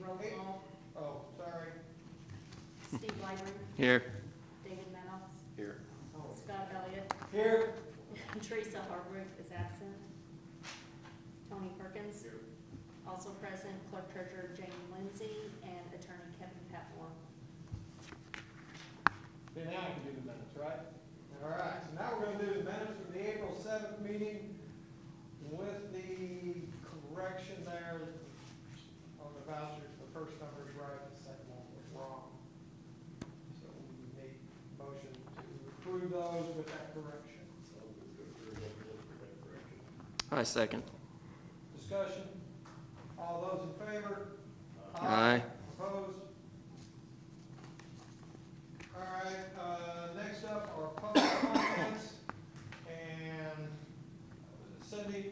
Roll call. Oh, sorry. Steve Lyman. Here. David Manoff. Here. Scott Elliott. Here. Teresa Harwood is absent. Tony Perkins. Here. Also present, clerk treasurer Jamie Lindsay and attorney Kevin Patmore. Okay, now I can do the minutes, right? All right, so now we're gonna do the minutes from the April 7th meeting with the correction there on the vouchers. The first number is right, the second one was wrong. So we need a motion to approve those with that correction. I second. Discussion? All those in favor? Aye. Opposed? All right, next up are public comments. And Cindy,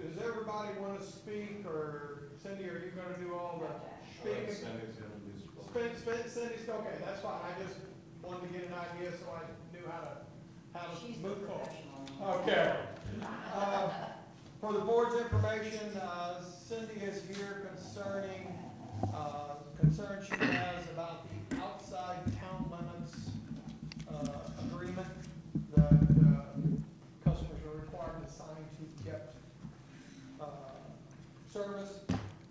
does everybody want to speak, or Cindy, are you gonna do all the speaking? Cindy's, okay, that's fine. I just wanted to get an idea so I knew how to move forward. Okay. For the board's information, Cindy is here concerning, concern she has about the outside town limits, agreement that, customers are required to sign to get, service.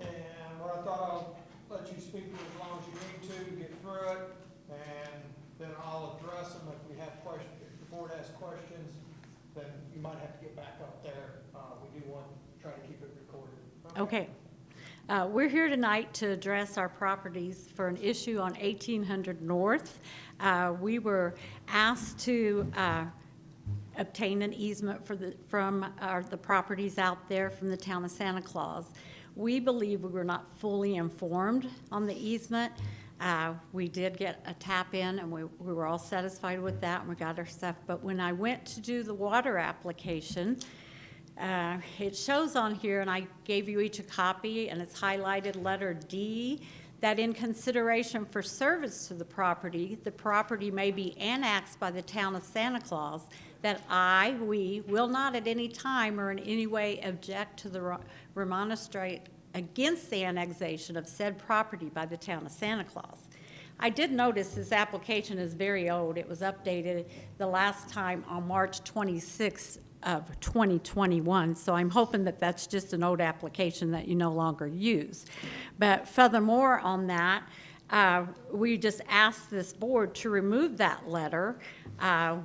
And what I thought I'll let you speak to as long as you need to get through it, and then I'll address them if we have questions. If the board has questions, then you might have to get back up there. We do want to try to keep it recorded. Okay. We're here tonight to address our properties for an issue on 1800 North. We were asked to obtain an easement from the properties out there from the town of Santa Claus. We believe we were not fully informed on the easement. We did get a tap in, and we were all satisfied with that, and we got our stuff. But when I went to do the water application, it shows on here, and I gave you each a copy, and it's highlighted letter D, that in consideration for service to the property may be annexed by the town of Santa Claus, that we will not at any time or in any way object to the remonstrate against the annexation of said property by the town of Santa Claus. I did notice this application is very old. It was updated the last time on March 26th of 2021, so I'm hoping that that's just an old application that you no longer use. But furthermore on that, we just asked this board to remove that letter.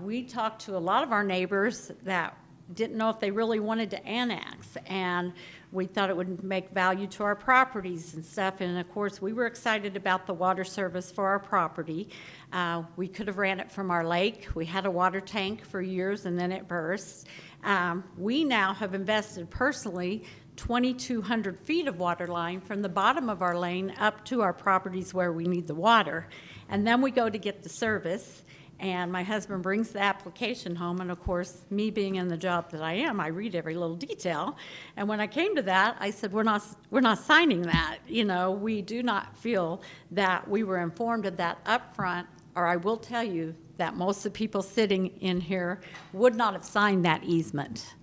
We talked to a lot of our neighbors that didn't know if they really wanted to annex, and we thought it would make value to our properties and stuff. And of course, we were excited about the water service for our property. We could have ran it from our lake. We had a water tank for years, and then it burst. We now have invested personally 2,200 feet of water line from the bottom of our lane up to our properties where we need the water. And then we go to get the service, and my husband brings the application home, and of course, me being in the job that I am, I read every little detail. And when I came to that, I said, we're not signing that. You know, we do not feel that we were informed of that up front, or I will tell you that most of the people sitting in here would not have signed that easement.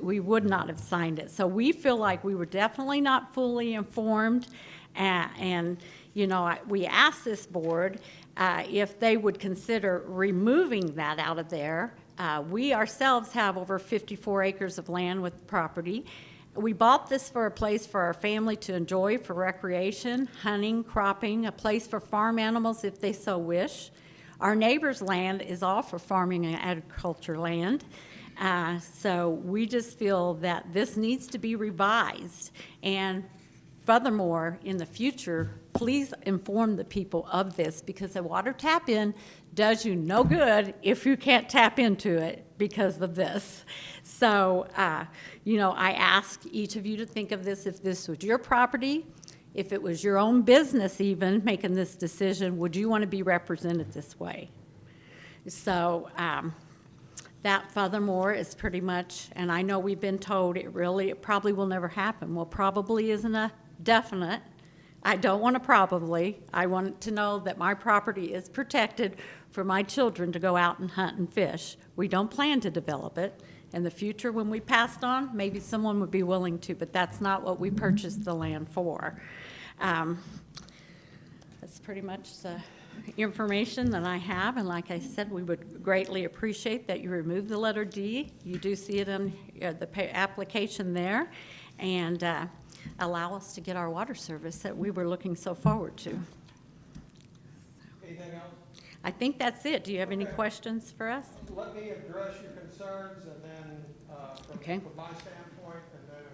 We would not have signed it. So we feel like we were definitely not fully informed, and you know, we asked this board if they would consider removing that out of there. We ourselves have over 54 acres of land with property. We bought this for a place for our family to enjoy for recreation, hunting, cropping, a place for farm animals if they so wish. Our neighbor's land is all for farming and agriculture land. So we just feel that this needs to be revised. And furthermore, in the future, please inform the people of this, because a water tap-in does you no good if you can't tap into it because of this. So, you know, I ask each of you to think of this. If this was your property, if it was your own business even making this decision, would you want to be represented this way? So, that furthermore is pretty much, and I know we've been told it probably will never happen. Well, probably isn't a definite. I don't want to probably. I want to know that my property is protected for my children to go out and hunt and fish. We don't plan to develop it. In the future, when we passed on, maybe someone would be willing to, but that's not what we purchased the land for. That's pretty much the information that I have, and like I said, we would greatly appreciate that you remove the letter D. You do see it on the application there, and allow us to get our water service that we were looking so forward to. Anything else? I think that's it. Do you have any Okay. questions for us? Let me address your concerns, and then, Okay. from my standpoint, and then,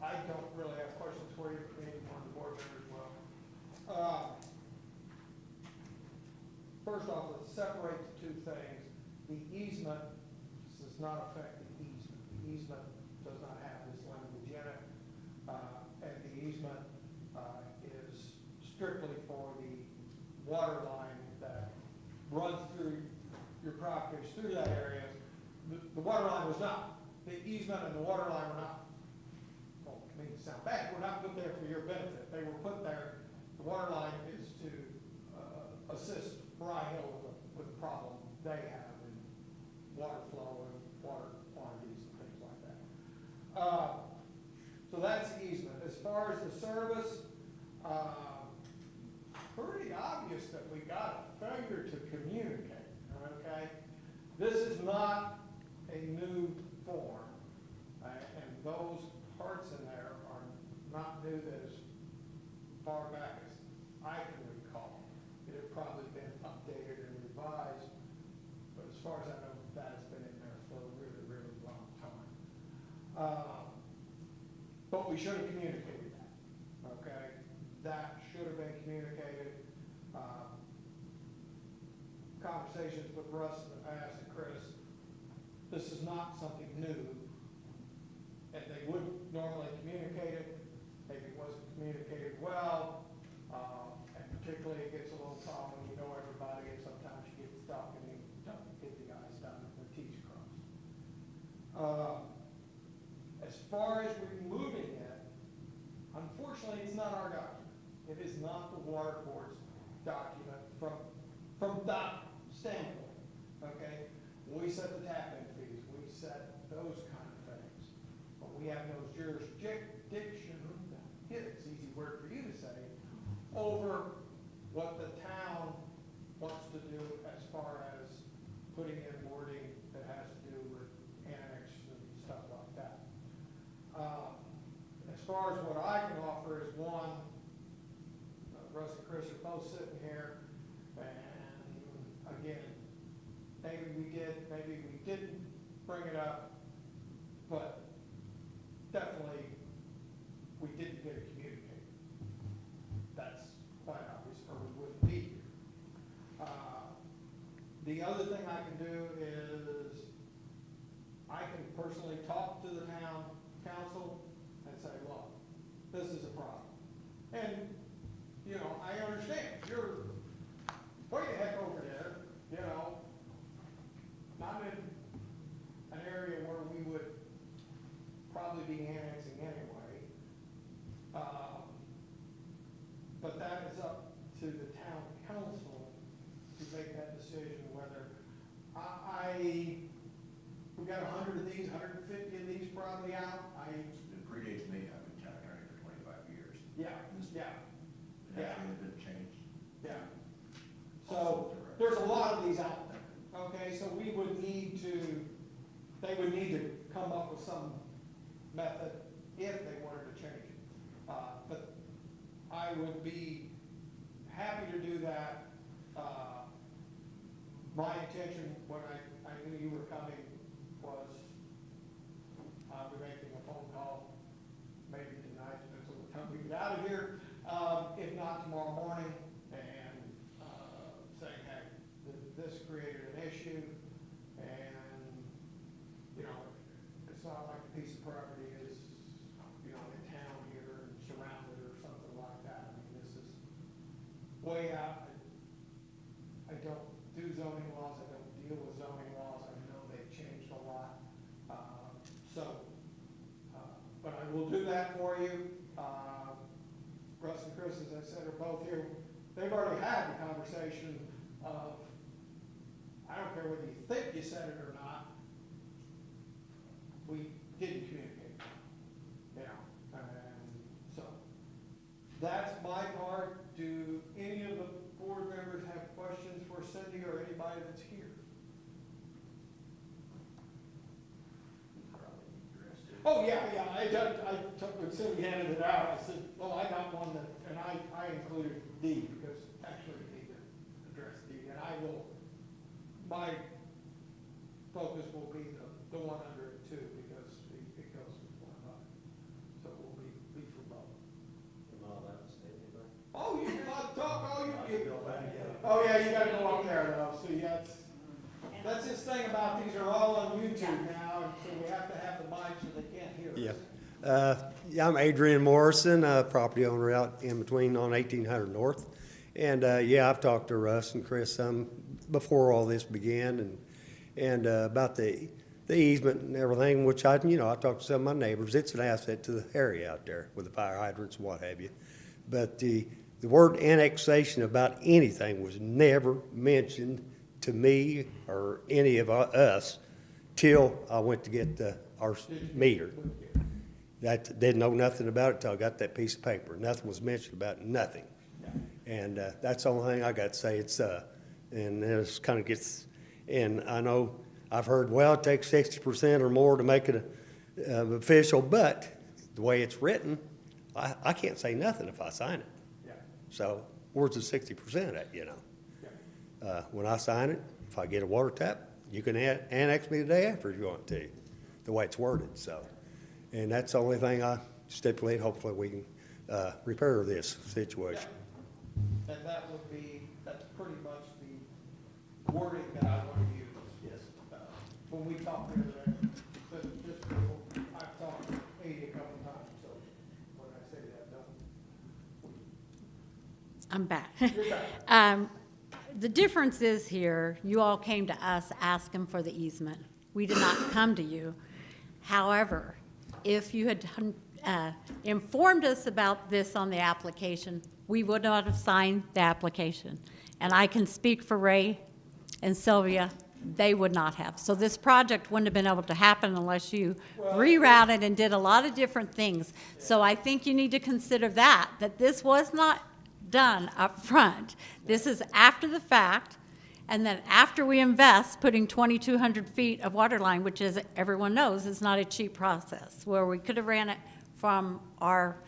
I don't really have questions for you, but maybe one of the board members will. First off, let's separate the two things. The easement does not affect the easement. The easement does not have this language in it, and the easement, is strictly for the water line that runs through your properties, through that area. The water line was not. The easement and the water line were not, well, I mean, it sounds bad, were not put there for your benefit. They were put there, the water line is to assist Rye Hill with the problem they have in water flow and water quantities and things like that. So that's the easement. As far as the service, pretty obvious that we got a failure to communicate, okay? This is not a new form, and those parts in there are not new as far back as I can recall. It had probably been updated and revised, but as far as I know, that has been in there for a really, really long time. But we should have communicated that, okay? That should have been communicated. Conversations with Russ in the past and Chris, this is not something new, and they would normally communicate it. Maybe it wasn't communicated well, and particularly it gets a little tough when you know everybody, and sometimes you get stuck and you don't get the I's done and the T's crossed. As far as removing it, unfortunately, it's not our document. It is not the water board's document from that standpoint, okay? We set the tap-in fees, we set those kind of things, but we have no jurisdiction, it's an easy word for you to say, over what the town wants to do as far as putting in wording that has to do with annexes and stuff like that. As far as what I can offer is one, Russ and Chris are both sitting here, and again, maybe we did, maybe we didn't bring it up, but definitely we didn't get it communicated. That's quite obvious, or we wouldn't be here. The other thing I can do is I can personally talk to the town council and say, look, this is a problem. And, you know, I understand, you're way the heck over there, you know, not in an area where we would probably be annexing anyway. But that is up to the town council to make that decision whether we got 100 of these, 150 of these probably out. It predates me, I've been town attorney for 25 years. Yeah, yeah, It actually has been changed. yeah. So there's a lot of these out there, okay? So we would need to, they would need to come up with some method if they wanted to change it. But I would be happy to do that. My intention when I knew you were coming was I'll be making a phone call maybe tonight, depends on what time we get out of here. If not tomorrow morning, and saying, hey, this created an issue, and, you know, it's not like a piece of property is, you know, in town here and surrounded or something like that. I mean, this is way out. I don't do zoning laws, I don't deal with zoning laws, I know they've changed a lot. But I will do that for you. Russ and Chris, as I said, are both here. They've already had the conversation of, I don't care whether you think you said it or not, we didn't communicate, you know, and so Oh, yeah, I took, when Cindy handed it out, I said, well, I got one that, and I included D, because actually we need to address D, and I will, my focus will be the one under it too, because it goes with one another. So it will be for both. Oh, you can talk, oh, yeah, you gotta go up there though, see, that's this thing about these are all on YouTube now, and so we have to have the mic so they can't hear us. Yeah, I'm Adrian Morrison, property owner out in between on 1800 North. And, yeah, I've talked to Russ and Chris some before all this began and about the easement and everything, which I talked to some of my neighbors. It's an asset to the area out there with the fire hydrants and what have you. But the word annexation about anything was never mentioned to me or any of us till I went to get our meter. That didn't know nothing about it till I got that piece of paper. Nothing was mentioned about it, nothing. And that's the only thing I got to say. It's and then it kind of gets. And I know I've heard, well, it takes 60% or more to make it official, but the way it's written, I can't say nothing if I sign it. Yeah. So where's the 60% at? When I sign it, if I get a water tap, you can annex me the day after if you want to. The way it's worded, so. And that's the only thing I stipulate. Hopefully we can repair this situation. And that's pretty much the wording that I want to use. Yes. When we talk to just people, I've talked to 80 a couple times, so when I say that, I'm back. you're back. The difference is here, you all came to us asking for the easement. We did not come to you. However, if you had informed us about this on the application, we would not have signed the application. And I can speak for Ray and Sylvia, they would not have. So this project wouldn't have been able to happen unless you rerouted and did a lot of different things. So I think you need to consider that this was not done up front. This is after the fact, and then after we invest, putting 2,200 feet of water line, which, as everyone knows, is not a cheap process, where we could have ran it from our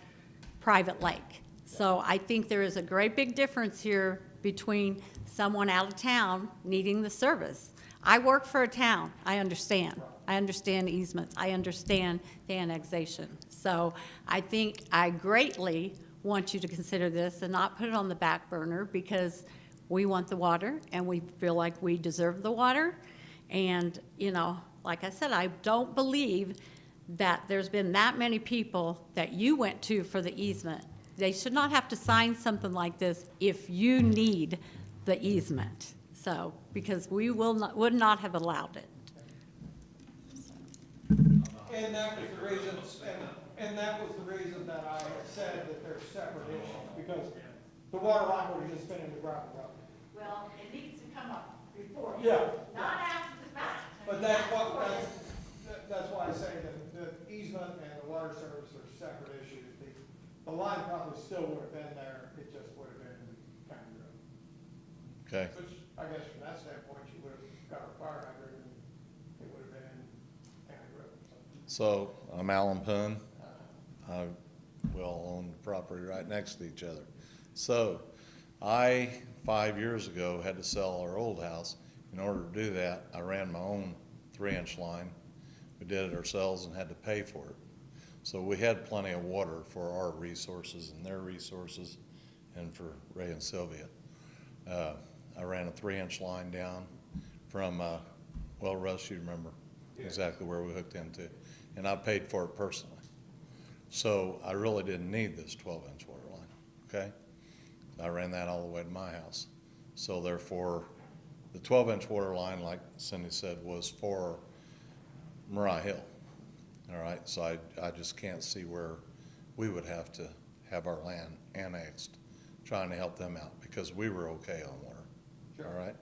private lake. So I think there is a great big difference here between someone out of town needing the service. I work for a town. I understand. I understand easements. I understand the annexation. So I think I greatly want you to consider this and not put it on the back burner, because we want the water and we feel like we deserve the water. And, like I said, I don't believe that there's been that many people that you went to for the easement. They should not have to sign something like this if you need the easement. So, because we would not have allowed it. And that was the reason, that I said that they're separate issues, because the water line would have just been in the ground. Well, it needs to come up before. Yeah. Not after the fact. But that's why I say that the easement and the water service are separate issues. The line probably still would have been there, it just would have been county road. Okay. Which, I guess from that standpoint, you would have got a fire hydrant and it would have been county road. So I'm Alan Poon. We all own the property right next to each other. So I, 5 years ago, had to sell our old house. In order to do that, I ran my own 3-inch line. We did it ourselves and had to pay for it. So we had plenty of water for our resources and their resources and for Ray and Sylvia. I ran a 3-inch line down from, Russ, you remember exactly where we hooked into. And I paid for it personally. So I really didn't need this 12-inch water line, okay? I ran that all the way to my house. So therefore, the 12-inch water line, like Cindy said, was for Mariah Hill. All right, so I just can't see where we would have to have our land annexed, trying to help them out, because we were okay on water. Sure. All right?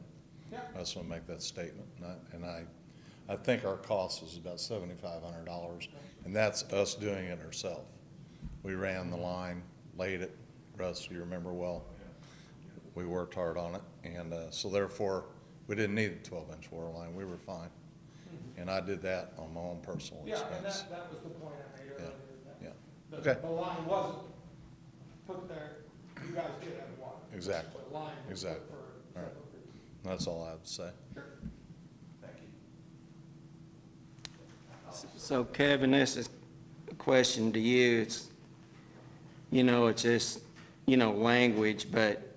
Yeah. I just want to make that statement. And I think our cost was about $7,500, and that's us doing it ourselves. We ran the line, laid it. Russ, you remember well. We worked hard on it, and so therefore, we didn't need a 12-inch water line. We were fine. and I did that on my own personal Yeah, and expense. that was the point I made earlier. that Yeah, the- okay. The line wasn't put there, you guys did have water. Exactly. The line was put Exactly. for All right. several reasons. That's all I have to say. Sure. Thank you. So Kevin, this is a question to you. It's, it's just, language, but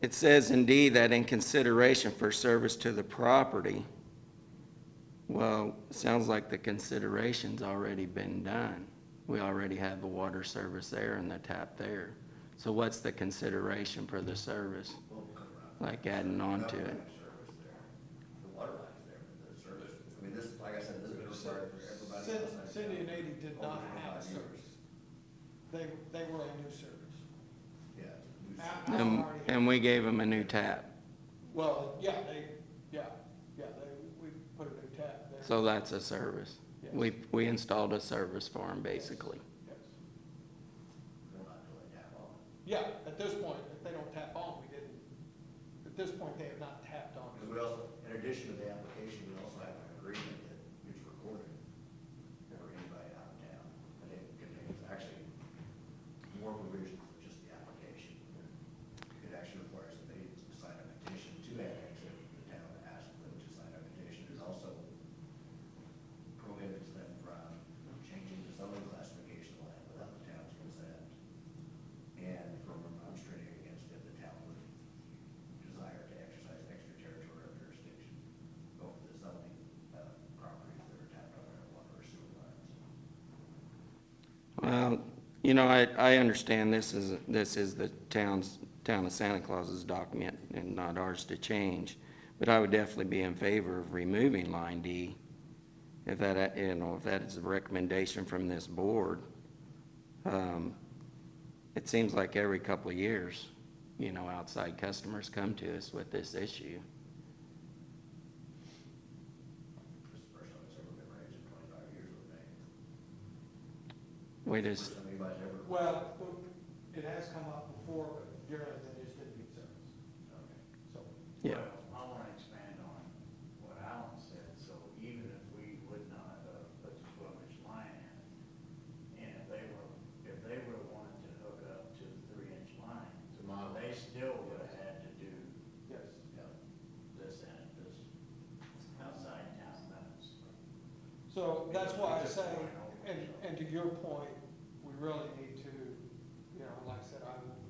it says indeed that in consideration for service to the property. Well, it sounds like the consideration's already been done. We already have the water service there and the tap there. So what's the consideration for the service? Like adding on to it? Service there. The water line's there, but the service, I mean, this, like I said, this is required for everybody else. Cindy and Eddie did not Over have 25 years. service. They were a new service. Yeah. we- Alan already had- And we gave them a new tap. Well, yeah, we put a new tap there. So that's a service. Yes. We installed a service for them, basically. Yes. We're not doing that long. Yeah, at this point, if they don't tap on, we didn't, at this point, they have not tapped on. Because we also, in addition to the application, we also have an agreement that is recorded for anybody out of town. And it contains actually more provisions than just the application. It actually requires that they sign a petition to annex it. The town asks them to sign a petition. It also prohibits them from changing the zoning classification line without the town's consent. And from remonstrating against it, the town would desire to exercise extraterritorial jurisdiction over the zoning properties that are tapped on their water or sewer lines. Well, I understand this is the town of Santa Claus's document and not ours to change. But I would definitely be in favor of removing line D if that, if that is a recommendation from this board. It seems like every couple of years, outside customers come to us with this issue. This is the first time it's ever been raised in 25 years with me. We just, First time anybody's ever. Well, it has come up before, but generally they just didn't get service, Okay. so. yeah. Well, I want to expand on what Alan said, so even if we would not put the 12-inch line in, and if they were wanting to hook up to the 3-inch line, they still would have had to do Yes. this outside town limits. So that's why I say, and to your point, we really need to, like I said, I mean,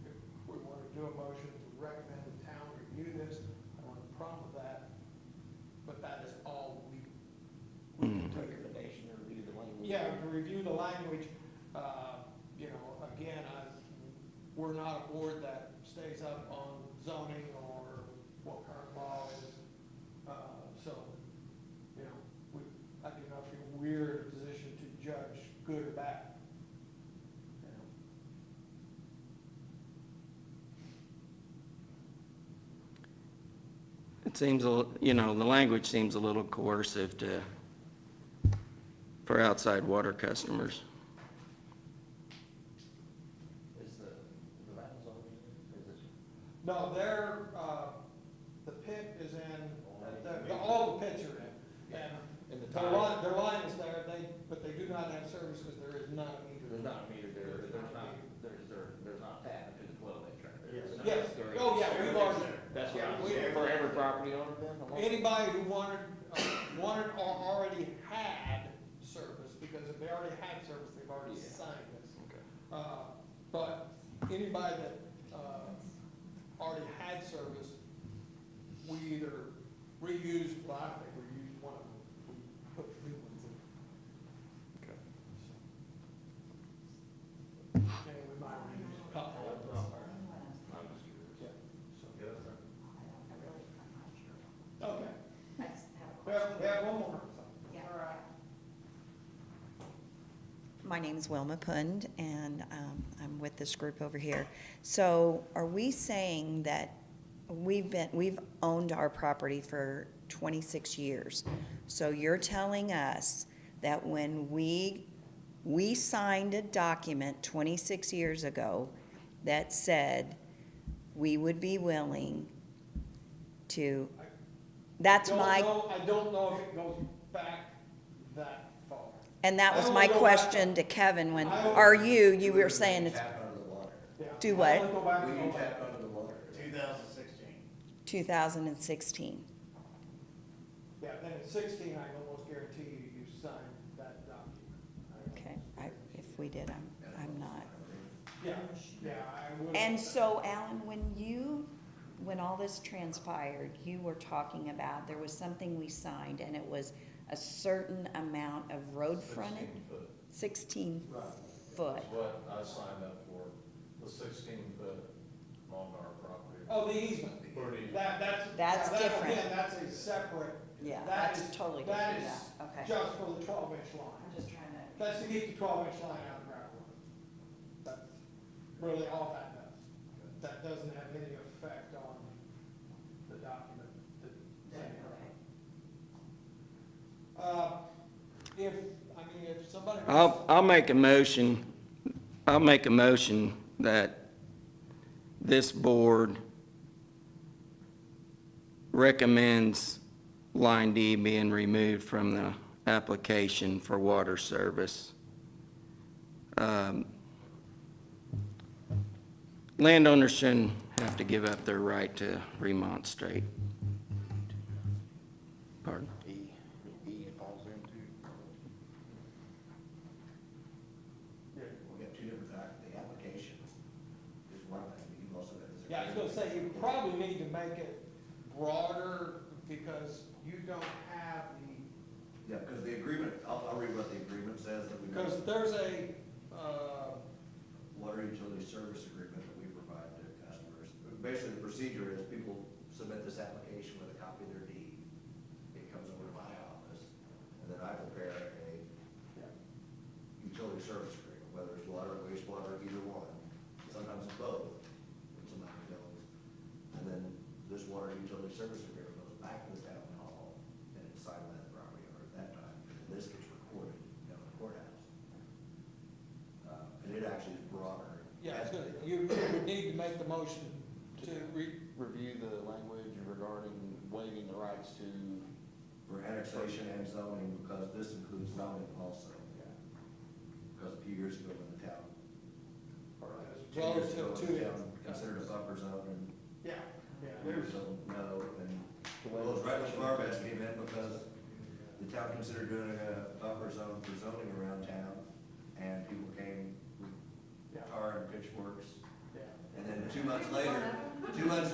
if we want to do a motion to recommend the town review this, I don't have a problem with that, but that is all we can do. Recommendation to review the language. Yeah, to review the language, again, we're not a board that stays up on zoning or what current law is. So, I do not feel we're in a position to judge good or bad. It seems, the language seems a little coercive for outside water customers. Is the Rattles on here? Is it? No, the pit is in, all the pits are in. In the Their tile. line is there, but they do not have service because there is not a meter. There's not a meter there, there's not tapping to the 12-inch right there. Yes. Yes, oh yeah, we've already, That's what I'm We- saying, for every property owner then? along- anybody who wanted or already had service, because if they already had service, they've already Yeah. signed this. Okay. But anybody that, already had service, we either reused, well, I think we used one of them, we put new ones in. Okay. And we might reuse a couple of them. I'm just curious. Yeah, so. Yeah. Okay, I just have a well, question. we have one more. Yeah. All right. My name is Wilma Pund, and I'm with this group over here. So are we saying that we've owned our property for 26 years? So you're telling us that when we signed a document 26 years ago that said we would be willing to That's Don't my, know- I don't know if it goes back that far. and that I was only my go back- question to Kevin when, I only- or you were saying We it's tap under the water. Yeah, Do I what? only go back to When go you back. tap under the water. 2016. 2016. Yeah, then in 16, I can almost guarantee you, you signed that document. Okay, if we did, I'm not. Yeah, yeah, I would. And so, Alan, when all this transpired, you were talking about, there was something we signed, and it was a certain amount of road frontage? 16 foot. That's what I signed up for, the 16-foot on our property. Oh, the easement. For the easement. That's yeah, different. Again, that's a separate. Yeah, that that's is- totally That different, is yeah, okay. just for the 12-inch line. I'm just trying to. That's to keep the 12-inch line out of the ground. That's really all that does. That doesn't have any effect on the document that Sandy wrote. If somebody. I'll make a motion that this board recommends line D being removed from the application for water service. Landowners shouldn't have to give up their right to remonstrate. Pardon? E falls into. We got two different factors. The application is one thing, but you've also got this. Yeah, I was gonna say, you probably need to make it broader because you don't have the, Yeah, because the agreement, I'll read what the agreement says that we. because there's a, Water utility service agreement that we provide to customers. Basically, the procedure is people submit this application with a copy of their deed. It comes over to my office, and then I prepare a utility service agreement, whether it's water, wastewater, either one. Sometimes it's both, when somebody goes. And then this water utility service agreement goes back to the town hall, and it's signed by the property owner at that time. And this gets recorded in the courthouse. And it actually is broader. yeah, it's gonna, you would need to make the motion to Review the language regarding waiving the rights to. For annexation and zoning, because this includes zoning also. Because a few years ago when the town, or 10 years ago, Relative to the it. town considered a buffer zone, and yeah, yeah, we were there's, told no, and those regular garbage came in because the town considered doing a buffer zone for zoning around town, and people came with tar and pitchforks. yeah. And then 2 months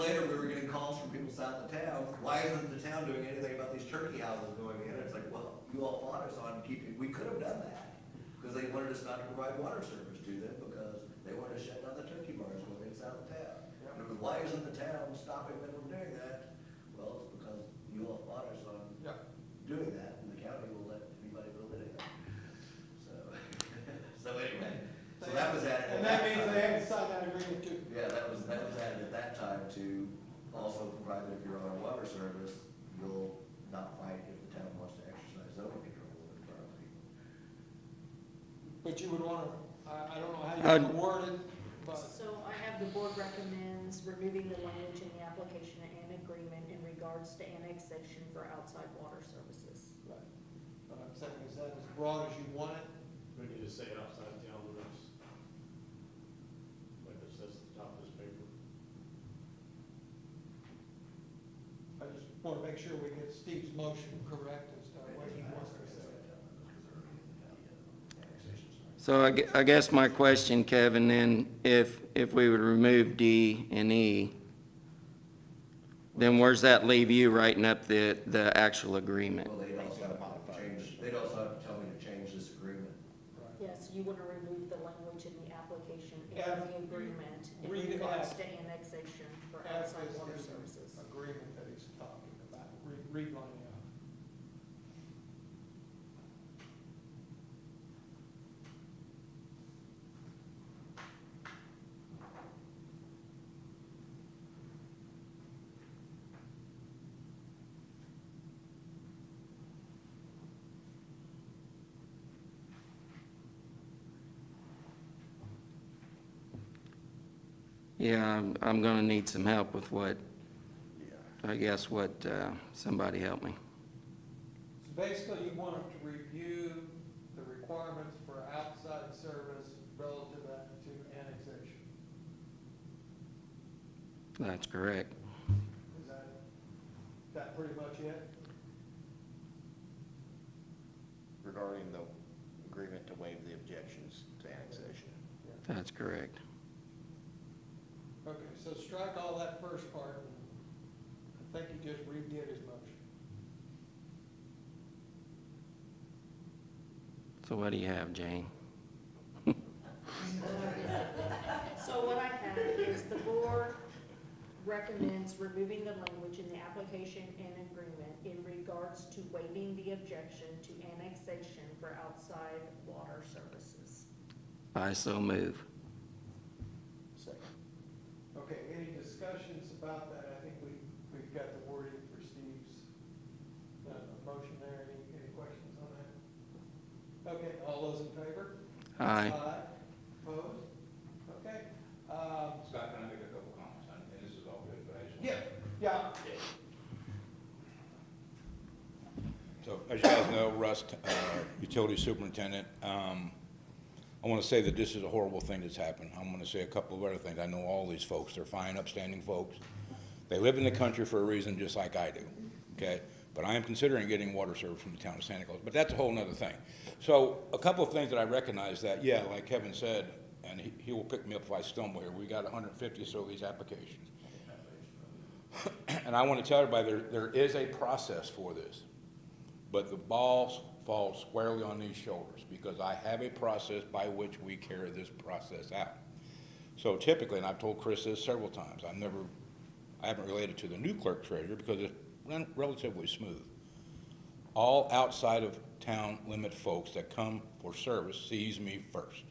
later, we were getting calls from people south of town, why isn't the town doing anything about these turkey houses going in? It's like, well, you all fought us on keeping, we could have done that, because they wanted us not to provide water service to them, because they wanted to shut down the turkey bars going in south of town. And it was, why isn't the town stopping them from doing that? Well, it's because you all fought us on Yeah. doing that, and the county will let anybody build it in. So, so anyway, so that was added. And that means they had to sign that agreement too. Yeah, that was added at that time to also provide that if you're on a water service, you'll not fight if the town wants to exercise zoning control over the property. But you would wanna, I don't know how you I'd- would word it, but, So I have the board recommends removing the language in the application and agreement in regards to annexation for outside water services. right. But I'm saying, is that as broad as you want it? We need to say outside town limits. Like it says at the top of this paper. I just wanna make sure we get Steve's motion correct as to what he wants to say. So I guess my question, Kevin, then, if we would remove D and E, then where's that leave you writing up the actual agreement? Well, they'd also have to change, they'd also have to tell me to change this agreement. Yes, you want to remove the language in the application F- and the agreement in read it regards F. to annexation for F outside is water the services. agreement that he's talking about, read line F. Yeah, I'm gonna need some help with what I guess what, somebody help me. So basically, you want them to review the requirements for outside service relative to annexation. That's correct. Is that pretty much it? Regarding the agreement to waive the objections to annexation. That's correct. Okay, so strike all that first part, and I think he just redid his motion. So what do you have, Jane? So what I have is the board recommends removing the language in the application and agreement in regards to waiving the objection to annexation for outside water services. I so move. Second. Okay, any discussions about that? I think we've got the wording for Steve's motion there. Any questions on that? Okay, all those in favor? Aye. Opposed? Okay. Scott, can I make a couple comments? And this is all good, but I just want Yeah. So, as you guys know, Russ, utility superintendent, I want to say that this is a horrible thing that's happened. I'm going to say a couple of other things. I know all these folks. They're fine, upstanding folks. They live in the country for a reason, just like I do, okay? But I am considering getting water service from the town of Santa Claus, but that's a whole nother thing. So, a couple of things that I recognize that, yeah, like Kevin said, and he will pick me up if I stumble here, we got 150 or so of these applications. And I want to tell everybody, there is a process for this. But the ball falls squarely on these shoulders because I have a process by which we carry this process out. So typically, and I've told Chris this several times, I haven't related to the new clerk treasurer because it's relatively smooth. All outside of town limit folks that come for service sees me first.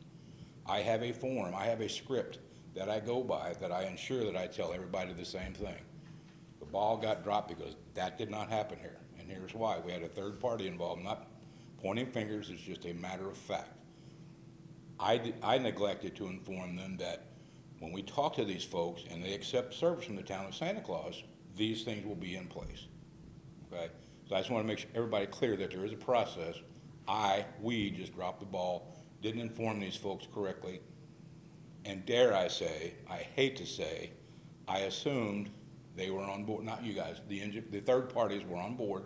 I have a form, I have a script that I go by that I ensure that I tell everybody the same thing. The ball got dropped because that did not happen here. And here's why. We had a third party involved, not pointing fingers, it's just a matter of fact. I neglected to inform them that when we talk to these folks and they accept service from the town of Santa Claus, these things will be in place, okay? So I just want to make sure everybody clear that there is a process. We just dropped the ball, didn't inform these folks correctly, and dare I say, I hate to say, I assumed they were on board, not you guys, the third parties were on board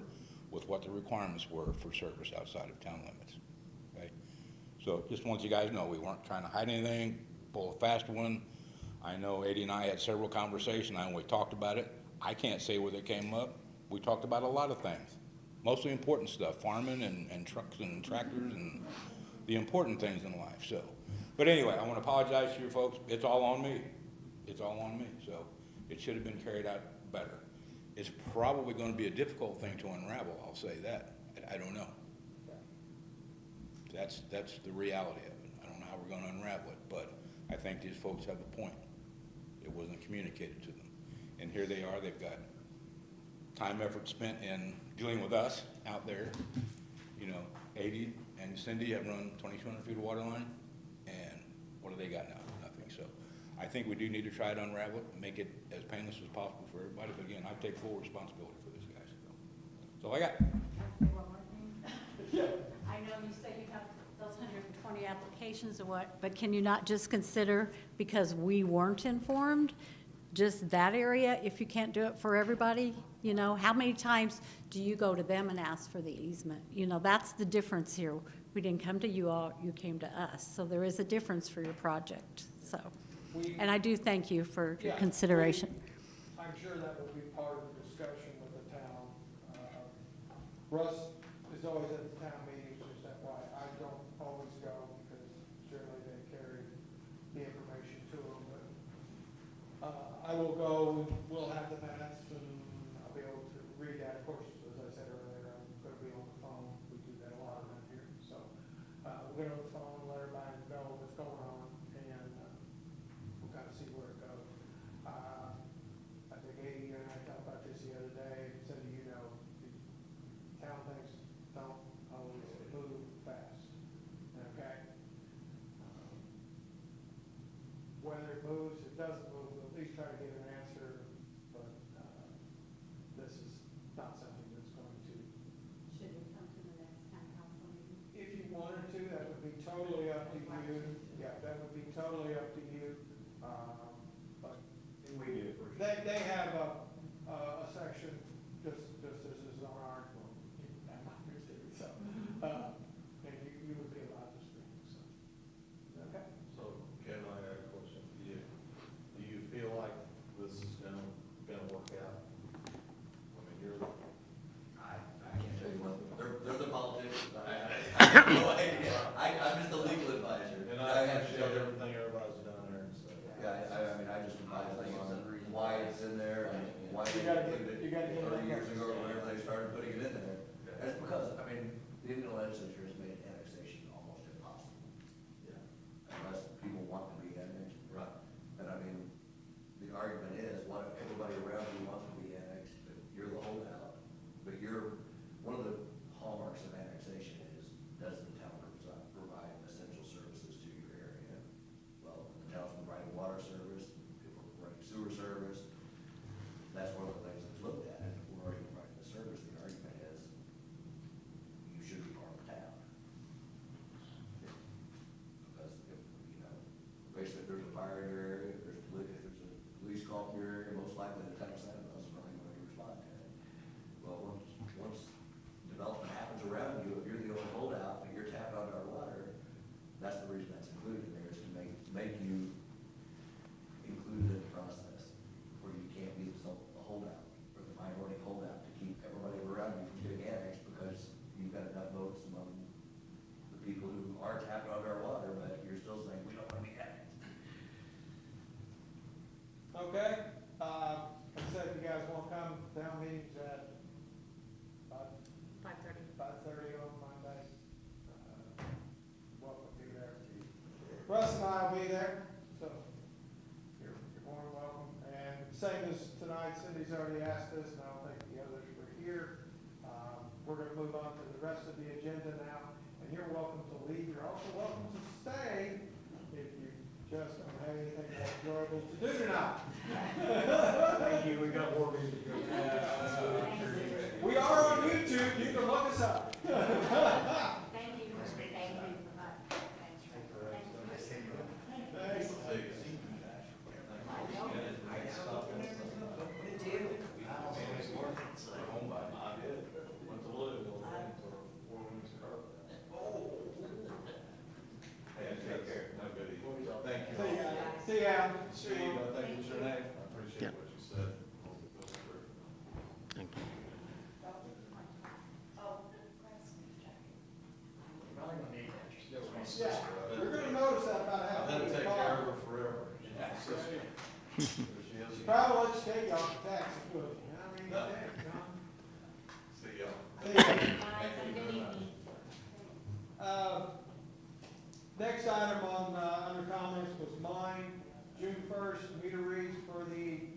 with what the requirements were for service outside of town limits, okay? So just want you guys to know, we weren't trying to hide anything, pull a fast one. I know Eddie and I had several conversations, and we talked about it. I can't say where they came up. We talked about a lot of things, mostly important stuff, farming and trucks and tractors and the important things in life, so. But anyway, I want to apologize to you folks. It's all on me. It's all on me, so it should have been carried out better. It's probably going to be a difficult thing to unravel, I'll say that. I don't know. That's the reality of it. I don't know how we're going to unravel it, but I think these folks have a point. It wasn't communicated to them. And here they are, they've got time, effort spent in dealing with us out there. You know, 80 and Cindy have run 2,200 feet of water line, and what do they got now? Nothing. So I think we do need to try to unravel it and make it as painless as possible for everybody. But again, I take full responsibility for this, guys. So that's all I got. One more thing. I know you say you have those 120 applications or what, but can you not just consider, because we weren't informed, just that area, if you can't do it for everybody? You know, how many times do you go to them and ask for the easement? You know, that's the difference here. We didn't come to you all, you came to us. So there is a difference for your project, so. And I do thank you for your consideration. I'm sure that will be part of the discussion with the town. Russ is always at the town meetings, just that why I don't always go, because certainly they carry the information to them, but I will go, and we'll have the minutes, and I'll be able to read that. Of course, as I said earlier, I'm gonna be on the phone, we do that a lot around here, so, we'll get on the phone, let everybody know what's going on, and, we'll kind of see where it goes. I think Eddie, you and I talked about this the other day, and said, you know, the town things don't always move fast, okay? Whether it moves, it doesn't move, we'll at least try to get an answer, but, yeah, that would be totally up to you. But And we do appreciate they have a section, just as is on our, so, and you would be allowed to speak, so. Okay. So, Kevin, I got a question for you. Do you feel like this is gonna work out? I mean, you're the I can't tell you what, they're the politicians, I have no idea. I'm just a legal advisor. And I have appreciate everything everybody's done there and stuff. Yeah, I mean, I just advise things on why it's in there and why You they gotta included you gotta it get 30 that years right. ago, or whenever they started putting it in there. And it's because, I mean, the Indian legislature has made annexation almost impossible. Yeah. Unless people want to be annexed. Right. And I mean, the argument is, what if everybody around you wants to be annexed, but you're the holdout? But one of the hallmarks of annexation is, does the town provide essential services to your area? Well, the town's providing water service, people are providing sewer service. That's one of the things that's looked at. If we're already providing the service, the argument is, you should be part of the town. Because if, basically if there's a fire in your area, if there's a police call in your area, most likely the town of Santa Barbara is probably going to respond to it. Well, once development happens around you, if you're the only holdout, but you're tapping onto our water, that's the reason that's included there, is to make you included in the process, where you can't be the holdout, or the minority holdout, to keep everybody around you from getting annexed, because you've got enough votes among the people who are tapping onto our water, but you're still saying, we don't want to be annexed. Okay, like I said, if you guys want to come, town meetings at 5:30 on Monday. Welcome to be there. Russ and I will be there, so you're more than welcome. And same as tonight, Cindy's already asked us, and I don't think the others were here. We're gonna move on to the rest of the agenda now, and you're welcome to leave. You're also welcome to stay if you just don't have anything more enjoyable to do tonight. Thank you, we got more music. We are on YouTube, you can look us up. Thank you. Thank you. Thanks. Went to Louisville, for 4 weeks in Carver. Hey, take care. Have a good evening. Thank you. See ya. See ya. Steve, I think it's your name. I appreciate what you said. Hope it goes through. Thank you. Probably gonna need that. That was my Yeah, sister. you're gonna notice that about I've half had to the take care of car. her forever. She's my sister. There she is. Probably let you take off the taxi, would you? I mean, No. heck, John. See ya. See ya. Good evening. Next item on, under comments was mine, June 1st, meter reads for the rate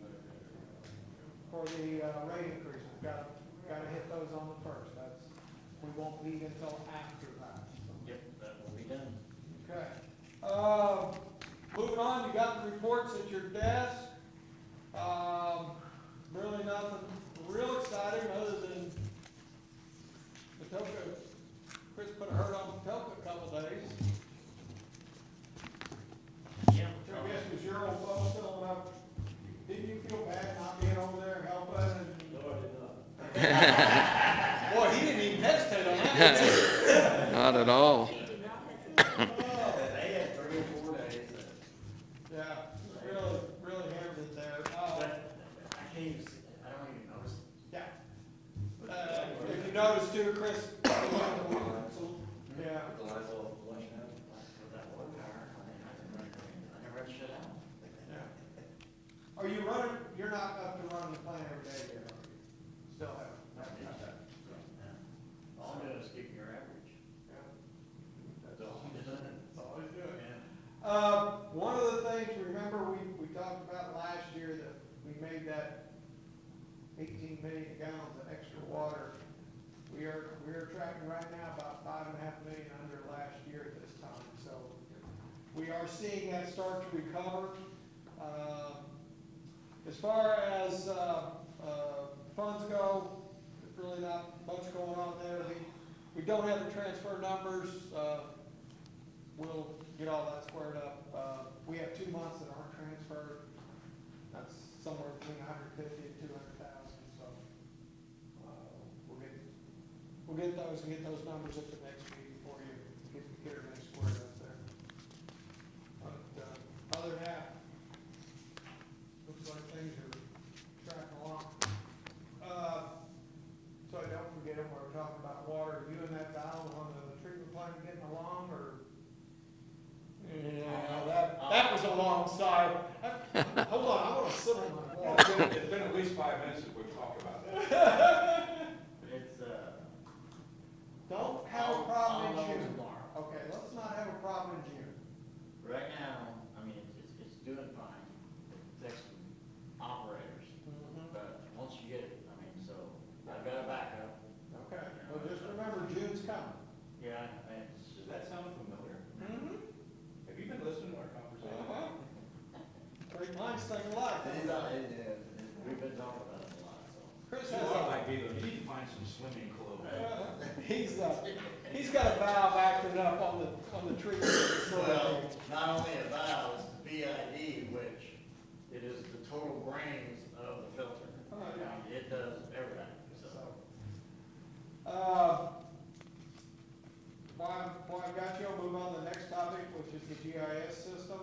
increase. We've gotta hit those on the 1st. We won't meet until after that. Yep, that will be done. Okay. Moving on, you got the reports at your desk. Really nothing real exciting other than Patoka, Chris put a hurt on Patoka a couple days. Yeah. Which I guess was your old fellow filling up. Didn't you feel bad not being over there helping? No, I did not. Boy, he didn't even hesitate on that. Not at all. They had 3 or 4 days. Yeah, really hammered it there. But I can't even, I don't even notice. Yeah. If you notice too, Chris, yeah. The lights all flashing out. With that water tower, I never had to shut out. Are you running, you're not up to running the plant every day yet, are you? Still haven't? All I'm doing is keeping your average. Yeah. That's all I'm doing. That's all he's doing. Yeah. One of the things, remember, we talked about last year that we made that 18 million gallons of extra water. We are tracking right now about 5.5 million under last year at this time. So we are seeing that start to recover. As far as funds go, there's really not much going on there. We don't have the transfer numbers. we'll get all that squared up. We have 2 months that aren't transferred. That's somewhere between 150 and 200,000, so, we'll get those numbers at the next meeting for you, get everything squared up there. But, other than that, looks like things are tracking along. So I don't forget, when we're talking about water, you and that valve on the treatment plant getting along, or? Yeah, that was a long sigh. Hold on, I wanna sit on my wall. It's been at least 5 minutes since we've talked about that. It's, Don't have a problem in I'll know June. tomorrow. Okay, let's not have a problem in June. Right now, I mean, it's doing fine. It takes some operators, but once you get it, I mean, so I've got a backup. Okay, well, just remember, June's coming. Yeah, it's, Does that sound familiar? Mm-hmm. Have you been listening to our conversation? Great minds think alike. we've been talking about it a lot, so. Chris You has are a, like Galen, you need to find some swimming clothes. he's got a valve acting up on the treatment facility. Well, not only a valve, it's the BID, which it is the total grains of the filter. Oh, yeah. It does everything, so. While I've got you, I'll move on to the next topic, which is the GIS system.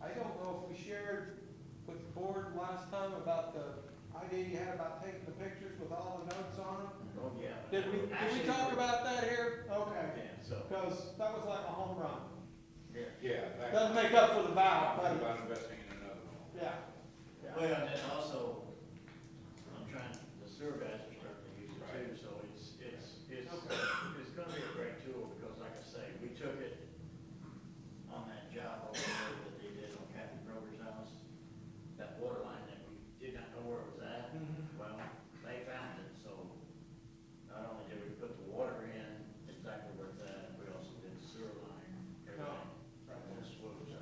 I don't know if we shared with the board last time about the idea you had about taking the pictures with all the notes on them. Oh, yeah. Did we Actually, talk about that here? Okay, Yeah, so, because that was like a home run. yeah. Yeah. that- Doesn't make up for the valve, Talking but, about investing in another one. yeah. Well, and then also, I'm trying, the sewer guys are starting to use it too, so it's gonna be a great tool, because like I say, we took it on that job over there that they did on Captain Grover's house, that water line that we did not know where it was at. Mhm. Well, they found it, so not only did we put the water in exactly where it's at, we also did the sewer line, everything, Right. on swoop, so.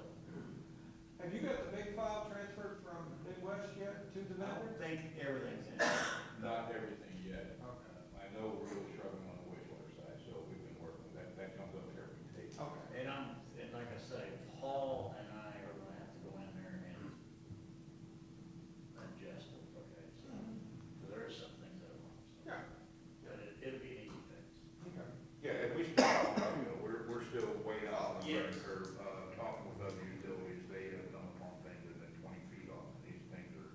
Have you got the big file transferred from Midwest yet to the I network? don't think everything's in. Not everything yet. Okay. I know we're really struggling on the wastewater side, so we've been working, that comes up every day. Okay. And like I say, Paul and I are gonna have to go in there and adjust it, okay, so, there are some things that are wrong, so. Yeah. But it'll be an easy fix. Okay. Yeah, and we still, we're still waiting on the Yeah. learning curve, talking with other utilities, they have come upon things that are 20 feet off, and these things are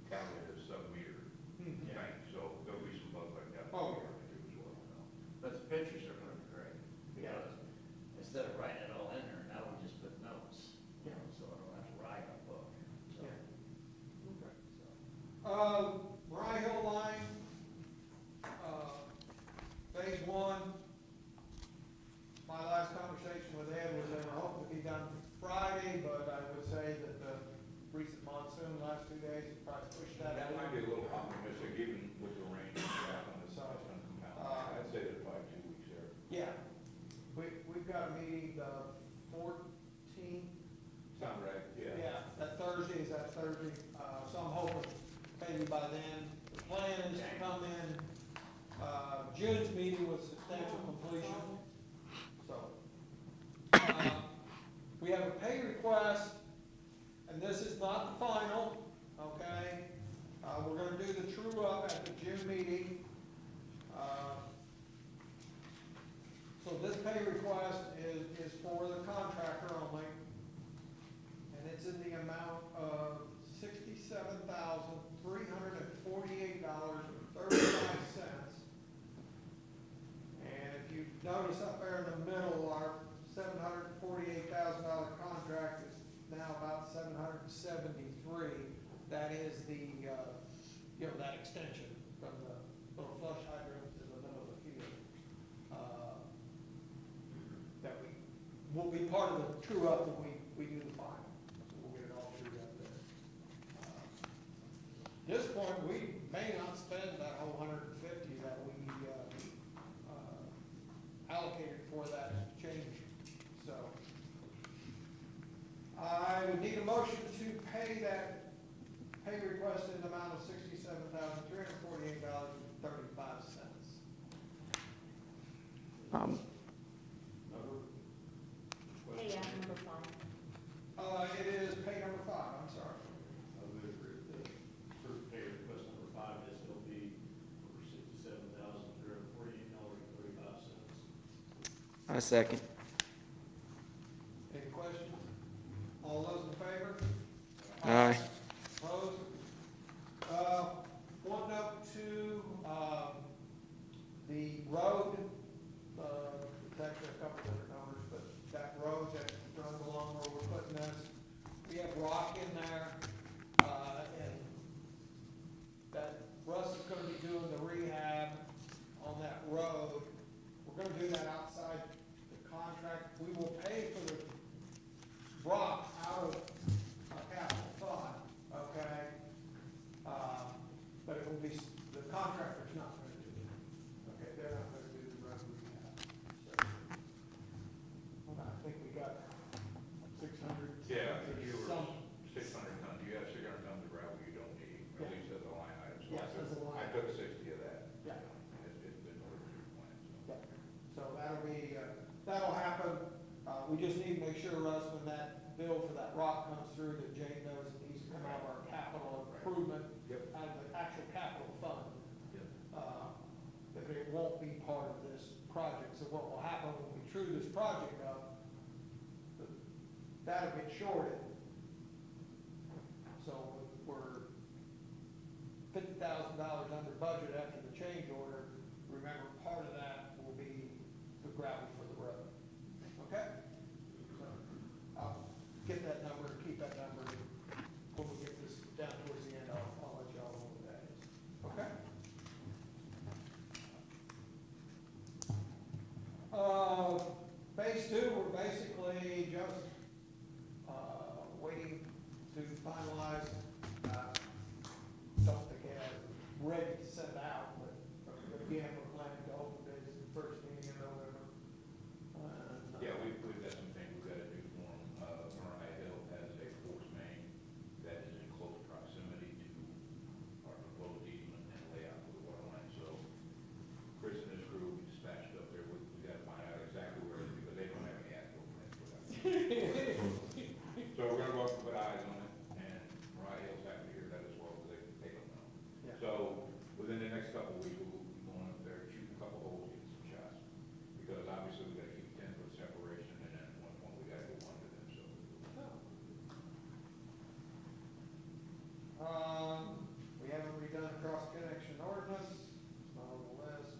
counted as sub-meter Mhm. Yeah. things, so there'll be some bugs like that. Oh. As well, you know. But the pictures are gonna be great, because instead of writing it all in there, now we just put notes, you know, so I don't have to write a book, so. Yeah. Okay. so. Rye Hill line, phase one. My last conversation with Ed was they were hoping to be done Friday, but I would say that the recent monsoon last 2 days has probably pushed that That might out. be a little optimistic, even with the rain that's happened, it's So, gonna compound. I'd say there's probably 2 weeks there. Yeah, we've got a meeting the 14th. Sound right? Yeah, that Thursday, is that Thursday, so I'm hoping maybe by then, the plan is to come in, June's meeting with substantial completion. So, we have a pay request, and this is not the final, okay? We're gonna do the true up at the June meeting. So this pay request is for the contractor only, and it's in the amount of $67,348.35. And if you notice up there in the middle, our $748,000 contract is now about $773. That is the, that extension from the little flush hydrant in the middle of the field. That will be part of the true up when we do the final. We'll get it all trued up there. At this point, we may not spend that whole 150 that we allocated for that change. So I would need a motion to pay that pay request in the amount of $67,348.35. I second. Any questions? All those in favor? Aye. Opposed? One note to, the road, it's actually a couple different numbers, but that road that runs along where we're putting this, we have rock in there, and that Russ is gonna be doing the rehab on that road. We're gonna do that outside the contract. We will pay for the rock out of a capital fund, okay? But it will be, the contractor's not gonna do it, okay? They're not gonna do the road rehab. So, I think we got 600. Yeah, you were Some, 600 tons, you have 600 tons of gravel you don't need, Yeah. at least as a line item. So Yes, I took- as a line I took 60 of that. Yeah. It's been ordered through plan, so. yeah. So that'll be, that'll happen. We just need to make sure, Russ, when that bill for that rock comes through, that Jane knows it needs to come out of our capital improvement, Yep. out of the actual capital fund. Yep. That it won't be part of this project. So what will happen when we true this project up, that'll get shorted. So we're $50,000 under budget after the change order. Remember, part of that will be the gravel for the road. Okay? So I'll get that number, keep that number. When we get this down towards the end, I'll let y'all know what that is. Okay? Phase two, we're basically just, waiting to finalize, don't think we're ready to send it out, but again, we're planning to open bids the first meeting in November. Yeah, we've got some things we've got to do for them. Mariah Hill has a force main that is in close proximity to our proposed easement and layout for the water line. So Chris and his crew dispatched up there. We got to find out exactly where it is because they don't have any actual plans for that. So we're gonna go up and put eyes on it, and Mariah Hill's happy to hear that as well, because they don't know. Yeah. So within the next couple of weeks, we'll be going up there, shooting a couple holes, getting some shots. Because obviously we gotta keep 10-foot separation, and then at one point we gotta go under them, so. We haven't redone cross connection ordinance, it's not on the list.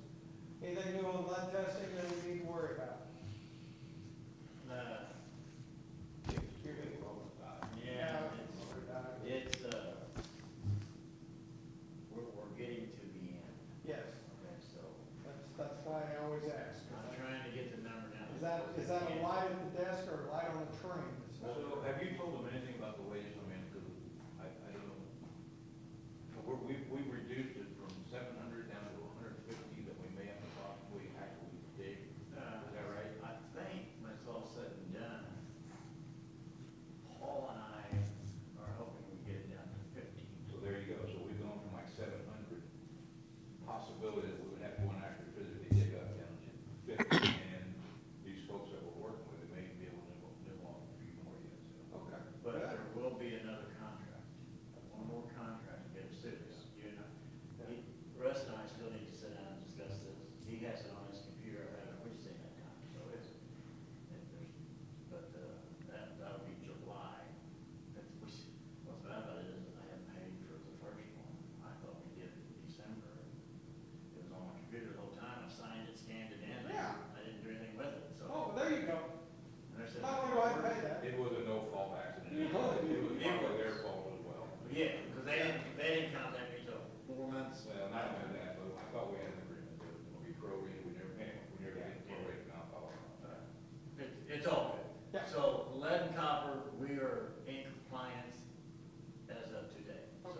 Anything new on lead testing that we need to worry about? You're gonna roll it back. Yeah, Roll it back. it's, we're getting to the end, Yes, okay, so that's why I always ask. I'm trying to get the number down. Is that a light at the desk or a light on the train? So have you told them anything about the waste? I mean, because I don't know. We've reduced it from 700 down to 150 that we may have to possibly actually dig. Is that right? I think when it's all said and done, Paul and I are hoping we get it down to 50. So there you go. So we've gone from like 700, possibility that we would have to go and actually physically dig up down to 50. And these folks that we're working with, they may be able to nibble off a few more yet, so. Okay. But there will be another contract, one more contract to get us through this. You know, Russ and I still need to sit down and discuss this. He has it on his computer, I haven't reached it that time, so it's, that'll be July. What's bad about it is I haven't paid for the first one. I thought we did it in December. It was on my computer the whole time. I signed it, scanned it in. Yeah. I didn't do anything with it, so. Oh, there you go. And I said. Not only do I pay that. It was a no-fault accident. It was probably their fault as well. Yeah, because they didn't contact me till 4 months. Well, not only that, but I thought we had an agreement that it would be prorated. We never get prorated, and I thought. It's all good. Yeah. So lead and copper, we are in compliance as of today, so.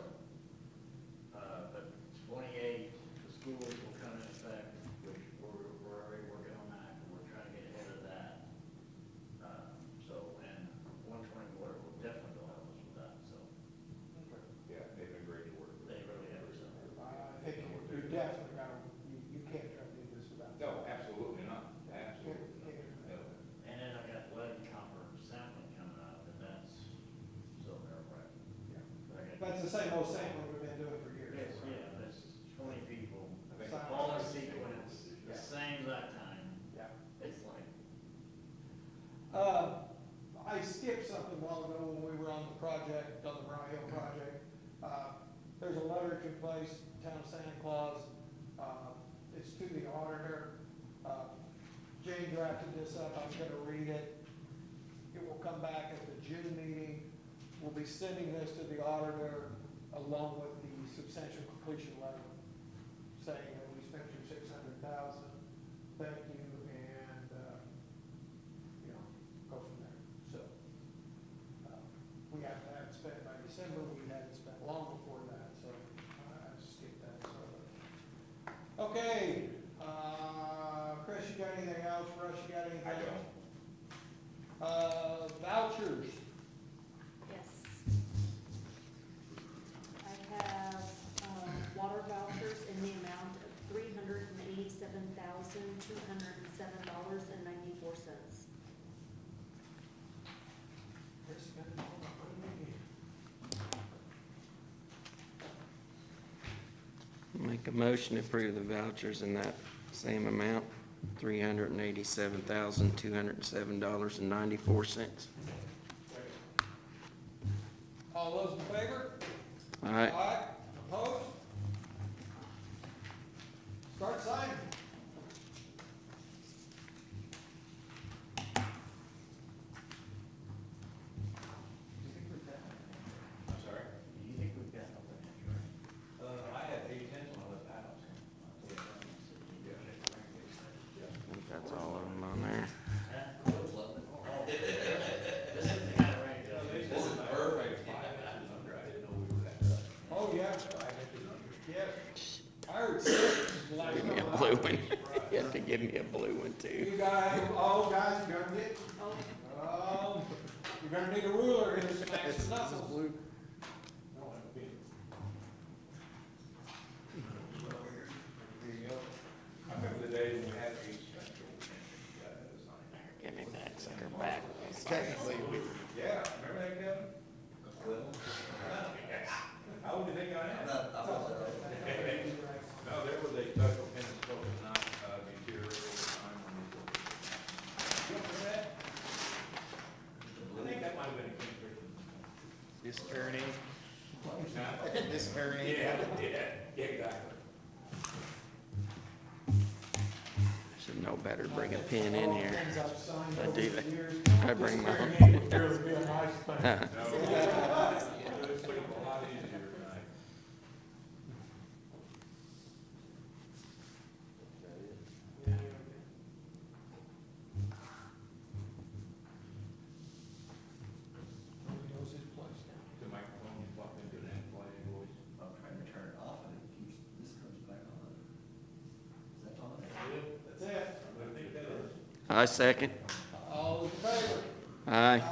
But 28, the schools will come in effect, which we're already working on that, and we're trying to get ahead of that. So, and 120 water will definitely help us with that, so Yeah, they've been great to work with. they really have, so. I think you definitely got, you can't try to do this without. No, absolutely not. Absolutely not. No. And then I got lead and copper sampling coming up, and that's so nerve-wracking. Yeah. But I got- That's the same old sampling we've been doing for years. Yeah, that's 20 people, I think- all the sequence, the Yeah. same exact time. Yeah. It's like, to the auditor. Jane drafted this up, I was gonna read it. It will come back at the June meeting. We'll be sending this to the auditor along with the substantial completion letter, saying that we spent your $600,000, thank you, and, you know, go from there. So, we have to have it spent by December, we had it spent long before that, so I skipped that, so. Okay, Chris, you got anything else? Russ, you got anything? I don't. Vouchers. Yes. I have, water vouchers in the amount of $387,207.94. Chris spent all the money again. Make a motion to approve the vouchers in that same amount, $387,207.94. All those in favor? All right. Aye. Opposed? Start signing. I'm sorry? Do you think we've got no financial? I had 8/10 when I left the house. I think that's all of them on there. This is the kind of range. This is perfect. 5 inches under, I didn't know we were that good. Oh, yeah. 5 inches under. Yes. I heard 6 last Give me a time. blue one. You have to give me a blue one too. You guys, oh, guys, you're gonna get, you're gonna need a ruler here to smash the knuckles. I don't have a pen. I remember the day when we had these special pensions. Give me that sucker back. Technically, yeah, remember that, Kevin? How old do you think I am? No, there was a special pension supposed to not deteriorate over time on these books. You remember that? I think that might have been a King Christian. This turning, Now, this turning. yeah, exactly. Should know better to bring a pen in here. Things I've signed I over do the that. years. I bring my own. This would really be a nice thing. Huh. No, it's a lot easier tonight. Knows his place now. The microphone you plug into an amplifier voice. I'm trying to turn it off and it keeps, this comes back on. Is that on? That's it. I think that is. I second. All in favor? Aye.